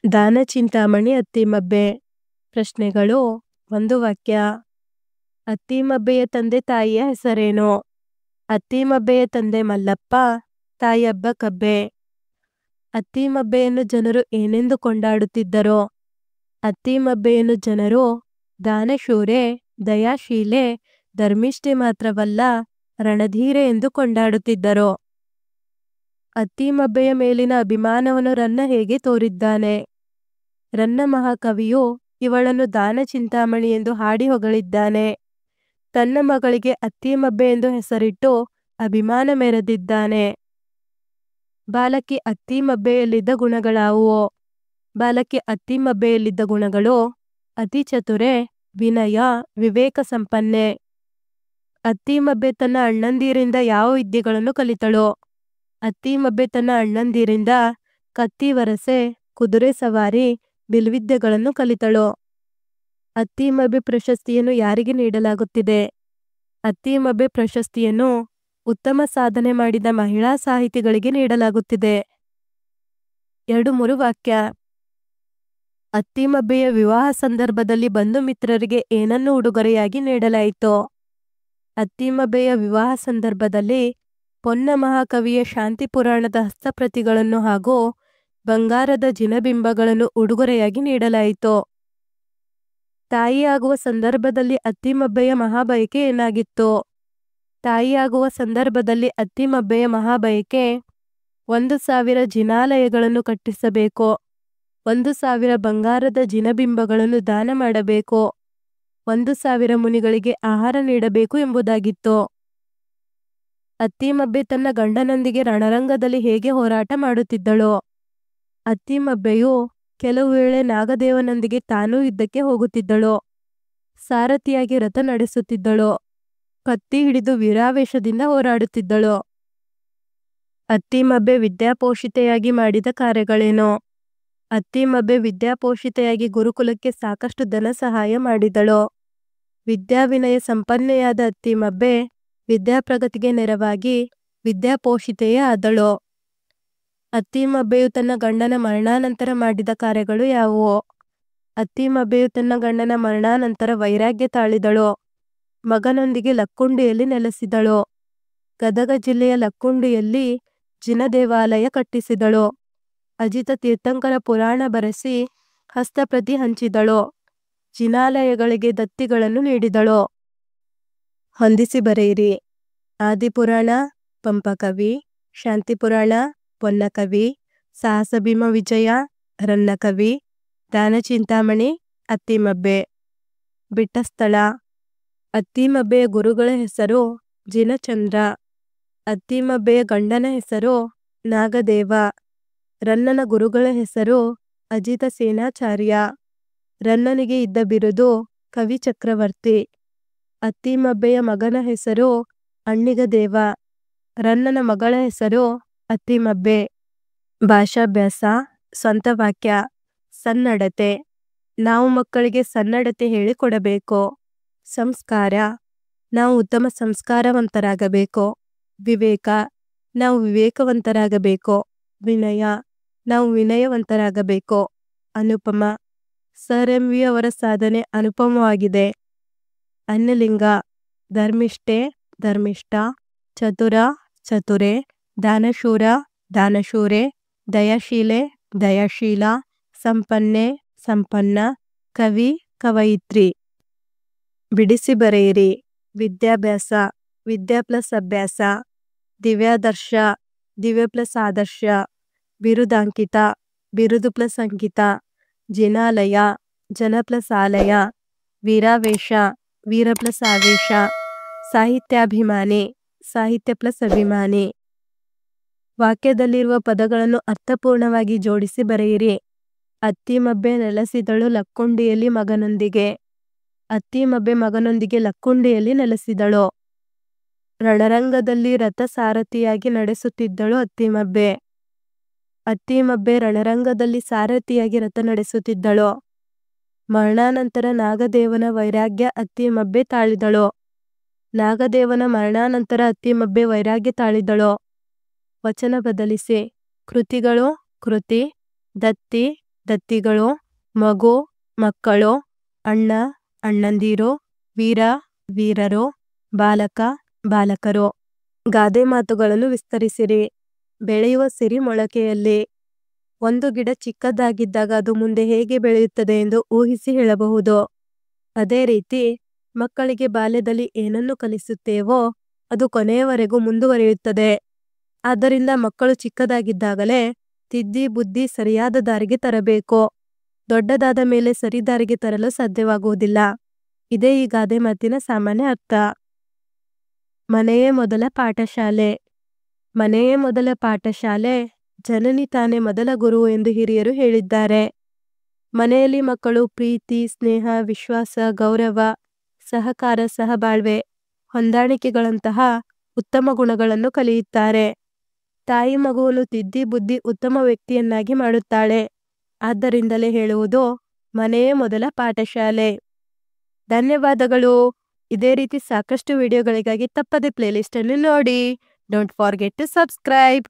ದಾನ ಚಿಂತಾಮಣಿ ಅತ್ತಿಮಬ್ಬೆ. ಪ್ರಶ್ನೆಗಳು. ಒಂದು ವಾಕ್ಯ. ಅತ್ತಿಮಬ್ಬೆಯ ತಂದೆ ತಾಯಿಯ ಹೆಸರೇನು? ಅತ್ತಿಮಬ್ಬೆಯ ತಂದೆ ಮಲ್ಲಪ್ಪ, ತಾಯಬ್ಬ ಕಬ್ಬೆ. ಅತ್ತಿಮಬ್ಬೆಯನ್ನು ಜನರು ಏನೆಂದು ಕೊಂಡಾಡುತ್ತಿದ್ದರೋ? ಅತ್ತಿಮಬ್ಬೆಯನ್ನು ಜನರು ದಾನಶೂರೆ, ದಯಾಶೀಲೆ, ಧರ್ಮಿಷ್ಠೆ ಮಾತ್ರವಲ್ಲ ರಣಧೀರೆ ಎಂದು ಕೊಂಡಾಡುತ್ತಿದ್ದರು. ಅತ್ತಿಮಬ್ಬೆಯ ಮೇಲಿನ ಅಭಿಮಾನವನ್ನು ರನ್ನ ಹೇಗೆ ತೋರಿದ್ದಾನೆ? ರನ್ನ ಮಹಾಕವಿಯು ಇವಳನ್ನು ದಾನ ಚಿಂತಾಮಣಿ ಎಂದು ಹಾಡಿ ಹೊಗಳಿದ್ದಾನೆ. ತನ್ನ ಮಗಳಿಗೆ ಅತ್ತಿಮಬ್ಬೆ ಎಂದು ಹೆಸರಿಟ್ಟು ಅಭಿಮಾನ ಮೆರೆದಿದ್ದಾನೆ. ಬಾಲಕಿ ಅತ್ತಿಮಬ್ಬೆಯಲ್ಲಿದ್ದ ಗುಣಗಳಾವುವು? ಬಾಲಕಿ ಅತ್ತಿಮಬ್ಬೆಯಲ್ಲಿದ್ದ ಗುಣಗಳು: ಅತಿ ಚತುರೆ, ವಿನಯ, ವಿವೇಕ ಸಂಪನ್ನೆ. ಅತ್ತಿಮಬ್ಬೆ ತನ್ನ ಅಣ್ಣಂದಿರಿಂದ ಯಾವ ವಿದ್ಯೆಗಳನ್ನು ಕಲಿತಳು? ಅತ್ತಿಮಬ್ಬೆ ತನ್ನ ಅಣ್ಣಂದಿರಿಂದ ಕತ್ತಿ ವರಸೆ, ಕುದುರೆ ಸವಾರಿ, ಬಿಲ್ವಿದ್ಯೆಗಳನ್ನು ಕಲಿತಳು. ಅತ್ತಿಮಬ್ಬೆ ಪ್ರಶಸ್ತಿಯನ್ನು ಯಾರಿಗೆ ನೀಡಲಾಗುತ್ತಿದೆ? ಅತ್ತಿಮಬ್ಬೆ ಪ್ರಶಸ್ತಿಯನ್ನು ಉತ್ತಮ ಸಾಧನೆ ಮಾಡಿದ ಮಹಿಳಾ ಸಾಹಿತಿಗಳಿಗೆ ನೀಡಲಾಗುತ್ತಿದೆ. 2-3 ವಾಕ್ಯ. ಅತ್ತಿಮಬ್ಬೆಯ ವಿವಾಹ ಸಂದರ್ಭದಲ್ಲಿ ಬಂಧು ಮಿತ್ರರಿಗೆ ಏನನ್ನು ಉಡುಗೊರೆಯಾಗಿ ನೀಡಲಾಯಿತು? ಅತ್ತಿಮಬ್ಬೆಯ ವಿವಾಹ ಸಂದರ್ಭದಲ್ಲಿ ಪೊನ್ನ ಮಹಾಕವಿಯ ಶಾಂತಿ ಪುರಾಣದ ಹಸ್ತಪ್ರತಿಗಳನ್ನು ಹಾಗೂ ಬಂಗಾರದ ಜಿನಬಿಂಬಗಳನ್ನು ಉಡುಗೊರೆಯಾಗಿ ನೀಡಲಾಯಿತು. ತಾಯಿಯಾಗುವ ಸಂದರ್ಭದಲ್ಲಿ ಅತ್ತಿಮಬ್ಬೆಯ ಮಹಾಬಯಕೆ ಏನಾಗಿತ್ತು? ತಾಯಿಯಾಗುವ ಸಂದರ್ಭದಲ್ಲಿ ಅತ್ತಿಮಬ್ಬೆಯ ಮಹಾಬಯಕೆ 1,000 ಜಿನಾಲಯಗಳನ್ನು ಕಟ್ಟಿಸಬೇಕು, 1,000 ಬಂಗಾರದ ಜಿನಬಿಂಬಗಳನ್ನು ದಾನ ಮಾಡಬೇಕು, 1,000 ಮುನಿಗಳಿಗೆ ಆಹಾರ ನೀಡಬೇಕು ಎಂಬುದಾಗಿತ್ತು. ಅತ್ತಿಮಬ್ಬೆ ತನ್ನ ಗಂಡನೊಂದಿಗೆ ರಣರಂಗದಲ್ಲಿ ಹೇಗೆ ಹೋರಾಟ ಮಾಡುತ್ತಿದ್ದಳು? ಅತ್ತಿಮಬ್ಬೆಯು ಕೆಲವು ವೇಳೆ ನಾಗದೇವನೊಂದಿಗೆ ತಾನೂ ಯುದ್ಧಕ್ಕೆ ಹೋಗುತ್ತಿದ್ದಳು. ಸಾರಥಿಯಾಗಿ ರಥ ನಡೆಸುತ್ತಿದ್ದಳು. ಕತ್ತಿ ಹಿಡಿದು ವೀರಾವೇಶದಿಂದ ಹೋರಾಡುತ್ತಿದ್ದಳು. ಅತ್ತಿಮಬ್ಬೆ ವಿದ್ಯಾಪೋಷಿತೆಯಾಗಿ ಮಾಡಿದ ಕಾರ್ಯಗಳೇನು? ಅತ್ತಿಮಬ್ಬೆ ವಿದ್ಯಾಪೋಷಿತೆಯಾಗಿ ಗುರುಕುಲಕ್ಕೆ ಸಾಕಷ್ಟು ಧನ ಸಹಾಯ ಮಾಡಿದಳು. ವಿದ್ಯಾವಿನಯ ಸಂಪನ್ನೆಯಾದ ಅತ್ತಿಮಬ್ಬೆ ವಿದ್ಯಾಪ್ರಗತಿಗೆ ನೆರವಾಗಿ ವಿದ್ಯಾಪೋಷಿತೆಯೇ ಆದಳು. ಅತ್ತಿಮಬ್ಬೆಯು ತನ್ನ ಗಂಡನ ಮರಣಾನಂತರ ಮಾಡಿದ ಕಾರ್ಯಗಳು ಯಾವುವು? ಅತ್ತಿಮಬ್ಬೆಯು ತನ್ನ ಗಂಡನ ಮರಣಾನಂತರ ವೈರಾಗ್ಯ ತಾಳಿದಳು. ಮಗನೊಂದಿಗೆ ಲಕ್ಕುಂಡಿಯಲ್ಲಿ ನೆಲೆಸಿದಳು. ಗದಗ ಜಿಲ್ಲೆಯ ಲಕ್ಕುಂಡಿಯಲ್ಲಿ ಜಿನ ದೇವಾಲಯ ಕಟ್ಟಿಸಿದಳು. ಅಜಿತ ತೀರ್ಥಂಕರ ಪುರಾಣ ಬರೆಸಿ ಹಸ್ತಪ್ರತಿ ಹಂಚಿದಳು. ಜಿನಾಲಯಗಳಿಗೆ ದತ್ತಿಗಳನ್ನು ನೀಡಿದಳು. ಹೊಂದಿಸಿ ಬರೆಯಿರಿ. ಆದಿಪುರಾಣ ಪಂಪಕವಿ, ಶಾಂತಿಪುರಾಣ ಪೊನ್ನಕವಿ, ಸಾಹಸಭೀಮ ವಿಜಯ ರನ್ನಕವಿ, ದಾನಚಿಂತಾಮಣಿ ಅತ್ತಿಮಬ್ಬೆ. ಬಿಟ್ಟ ಸ್ಥಳ: ಅತ್ತಿಮಬ್ಬೆಯ ಗುರುಗಳ ಹೆಸರು ಜಿನಚಂದ್ರ. ಅತ್ತಿಮಬ್ಬೆಯ ಗಂಡನ ಹೆಸರು ನಾಗದೇವ. ರನ್ನನ ಗುರುಗಳ ಹೆಸರು ಅಜಿತ ಸೇನಾಚಾರ್ಯ. ರನ್ನನಿಗೆ ಇದ್ದ ಬಿರುದು ಕವಿ ಚಕ್ರವರ್ತಿ. ಅತ್ತಿಮಬ್ಬೆಯ ಮಗನ ಹೆಸರು ಅಣ್ಣಿಗದೇವ. ರನ್ನನ ಮಗಳ ಹೆಸರು ಅತ್ತಿಮಬ್ಬೆ. ಭಾಷಾಭ್ಯಾಸ. ಸ್ವಂತ ವಾಕ್ಯ. ಸನ್ನಡತೆ. ನಾವು ಮಕ್ಕಳಿಗೆ ಸನ್ನಡತೆ ಹೇಳಿಕೊಡಬೇಕು. ಸಂಸ್ಕಾರ. ನಾವು ಉತ್ತಮ ಸಂಸ್ಕಾರವಂತರಾಗಬೇಕು. ವಿವೇಕ. ನಾವು ವಿವೇಕವಂತರಾಗಬೇಕು. ವಿನಯ. ನಾವು ವಿನಯವಂತರಾಗಬೇಕು. ಅನುಪಮ. ಸರ್ ಎಂ ವಿ ಅವರ ಸಾಧನೆ ಅನುಪಮವಾಗಿದೆ. ಅನ್ಯಲಿಂಗ. ಧರ್ಮಿಷ್ಠೆ ಧರ್ಮಿಷ್ಠ, ಚತುರ ಚತುರೆ, ದಾನಶೂರ ದಾನಶೂರೆ, ದಯಾಶೀಲೆ ದಯಾಶೀಲ, ಸಂಪನ್ನೆ ಸಂಪನ್ನ, ಕವಿ ಕವಯಿತ್ರಿ. ಬಿಡಿಸಿ ಬರೆಯಿರಿ. ವಿದ್ಯಾಭ್ಯಾಸ. ವಿದ್ಯಾ ಪ್ಲಸ್ ಅಭ್ಯಾಸ. ದಿವ್ಯಾದರ್ಶ. ದಿವ್ಯ ಪ್ಲಸ್ ಆದರ್ಶ. ಬಿರುದಾಂಕಿತ. ಬಿರುದು ಪ್ಲಸ್ ಅಂಕಿತ. ಜಿನಾಲಯ. ಜನ ಪ್ಲಸ್ ಆಲಯ. ವೀರಾವೇಶ. ವೀರ ಪ್ಲಸ್ ಆವೇಶ. ಸಾಹಿತ್ಯಾಭಿಮಾನಿ. ಸಾಹಿತ್ಯ ಪ್ಲಸ್ ಅಭಿಮಾನಿ. ವಾಕ್ಯದಲ್ಲಿರುವ ಪದಗಳನ್ನು ಅರ್ಥಪೂರ್ಣವಾಗಿ ಜೋಡಿಸಿ ಬರೆಯಿರಿ. ಅತ್ತಿಮಬ್ಬೆ ನೆಲೆಸಿದಳು ಲಕ್ಕುಂಡಿಯಲ್ಲಿ ಮಗನೊಂದಿಗೆ. ಅತ್ತಿಮಬ್ಬೆ ಮಗನೊಂದಿಗೆ ಲಕ್ಕುಂಡಿಯಲ್ಲಿ ನೆಲೆಸಿದಳು. ರಣರಂಗದಲ್ಲಿ ರಥ ಸಾರಥಿಯಾಗಿ ನಡೆಸುತ್ತಿದ್ದಳು ಅತ್ತಿಮಬ್ಬೆ. ಅತ್ತಿಮಬ್ಬೆ ರಣರಂಗದಲ್ಲಿ ಸಾರಥಿಯಾಗಿ ರಥ ನಡೆಸುತ್ತಿದ್ದಳು. ಮರಣಾನಂತರ ನಾಗದೇವನ ವೈರಾಗ್ಯ ಅತ್ತಿಮಬ್ಬೆ ತಾಳಿದಳು. ನಾಗದೇವನ ಮರಣಾನಂತರ ಅತ್ತಿಮಬ್ಬೆ ವೈರಾಗ್ಯ ತಾಳಿದಳು. ವಚನ ಬದಲಿಸಿ. ಕೃತಿಗಳು: ಕೃತಿ, ದತ್ತಿ, ದತ್ತಿಗಳು, ಮಗು, ಮಕ್ಕಳು, ಅಣ್ಣ, ಅಣ್ಣಂದಿರು, ವೀರ, ವೀರರು, ಬಾಲಕ, ಬಾಲಕರು. ಗಾದೆ ಮಾತುಗಳನ್ನು ವಿಸ್ತರಿಸಿರಿ. ಬೆಳೆಯುವ ಸಿರಿ ಮೊಳಕೆಯಲ್ಲಿ. ಒಂದು ಗಿಡ ಚಿಕ್ಕದಾಗಿದ್ದಾಗ ಅದು ಮುಂದೆ ಹೇಗೆ ಬೆಳೆಯುತ್ತದೆ ಎಂದು ಊಹಿಸಿ ಹೇಳಬಹುದು. ಅದೇ ರೀತಿ ಮಕ್ಕಳಿಗೆ ಬಾಲ್ಯದಲ್ಲಿ ಏನನ್ನು ಕಲಿಸುತ್ತೇವೋ ಅದು ಕೊನೆಯವರೆಗೂ ಮುಂದುವರಿಯುತ್ತದೆ. ಆದ್ದರಿಂದ ಮಕ್ಕಳು ಚಿಕ್ಕದಾಗಿದ್ದಾಗಲೇ ತಿದ್ದಿ ಬುದ್ಧಿ ಸರಿಯಾದ ದಾರಿಗೆ ತರಬೇಕು. ದೊಡ್ಡದಾದ ಮೇಲೆ ಸರಿ ದಾರಿಗೆ ತರಲು ಸಾಧ್ಯವಾಗುವುದಿಲ್ಲ. ಇದೇ ಈ ಗಾದೆ ಮಾತಿನ ಸಾಮಾನ್ಯ ಅರ್ಥ. ಮನೆಯೇ ಮೊದಲ ಪಾಠಶಾಲೆ. ಮನೆಯೇ ಮೊದಲ ಪಾಠಶಾಲೆ, ಜನನಿ ತಾನೇ ಮೊದಲ ಗುರು ಎಂದು ಹಿರಿಯರು ಹೇಳಿದ್ದಾರೆ. ಮನೆಯಲ್ಲಿ ಮಕ್ಕಳು ಪ್ರೀತಿ, ಸ್ನೇಹ, ವಿಶ್ವಾಸ, ಗೌರವ, ಸಹಕಾರ, ಸಹಬಾಳ್ವೆ, ಹೊಂದಾಣಿಕೆಗಳಂತಹ ಉತ್ತಮ ಗುಣಗಳನ್ನು ಕಲಿಯುತ್ತಾರೆ. ತಾಯಿ ಮಗುವನ್ನು ತಿದ್ದಿ ಬುದ್ಧಿ ಉತ್ತಮ ವ್ಯಕ್ತಿಯನ್ನಾಗಿ ಮಾಡುತ್ತಾಳೆ. ಆದ್ದರಿಂದಲೇ ಹೇಳುವುದು ಮನೆಯೇ ಮೊದಲ ಪಾಠಶಾಲೆ. ಧನ್ಯವಾದಗಳು. ಇದೇ ರೀತಿ ಸಾಕಷ್ಟು ವಿಡಿಯೋಗಳಿಗಾಗಿ ತಪ್ಪದೆ ಪ್ಲೇಲಿಸ್ಟ್ ಅನ್ನು ನೋಡಿ. Don't forget to subscribe.